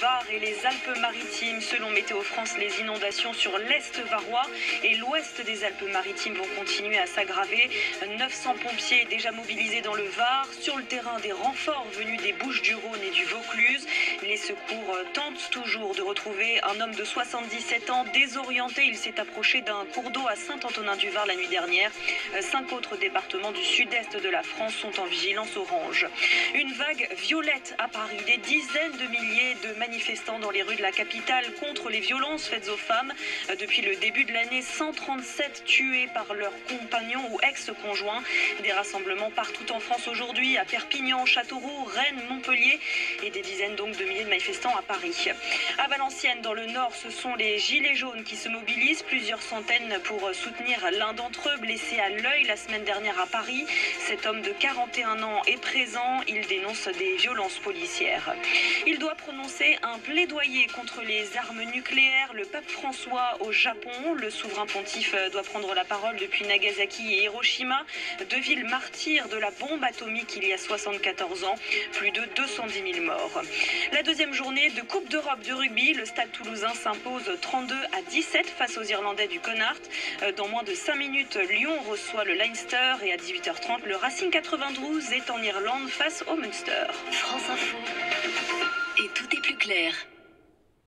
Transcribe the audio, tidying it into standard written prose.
Var et les Alpes-Maritimes. Selon Météo France, les inondations sur l'Est varois et l'Ouest des Alpes-Maritimes vont continuer à s'aggraver. 900 pompiers déjà mobilisés dans le Var. Sur le terrain, des renforts venus des Bouches-du-Rhône et du Vaucluse. Les secours tentent toujours de retrouver un homme de 77 ans désorienté. Il s'est approché d'un cours d'eau à Saint-Antonin-du-Var la nuit dernière. 5 autres départements du sud-est de la France sont en vigilance orange. Une vague violette à Paris. Des dizaines de milliers de manifestants dans les rues de la capitale contre les violences faites aux femmes. Depuis le début de l'année, 137 tués par leurs compagnons ou ex-conjoints. Des rassemblements partout en France aujourd'hui, à Perpignan, Châteauroux, Rennes, Montpellier et des dizaines donc de milliers de manifestants à Paris. À Valenciennes, dans le Nord, ce sont les Gilets jaunes qui se mobilisent. Plusieurs centaines pour soutenir l'un d'entre eux blessé à l'œil la semaine dernière à Paris. Cet homme de 41 ans est présent. Il dénonce des violences policières. Il doit prononcer un plaidoyer contre les armes nucléaires. Le pape François au Japon. Le souverain pontife doit prendre la parole depuis Nagasaki et Hiroshima, deux villes martyrs de la bombe atomique il y a 74 ans. Plus de 210 000 morts. La deuxième journée de Coupe d'Europe de rugby, le Stade Toulousain s'impose 32-17 face aux Irlandais du Connacht. Dans moins de 5 minutes, Lyon reçoit le Leinster et à 18h30, le Racing 92 est en Irlande face au Munster. France Info. Et tout est plus clair.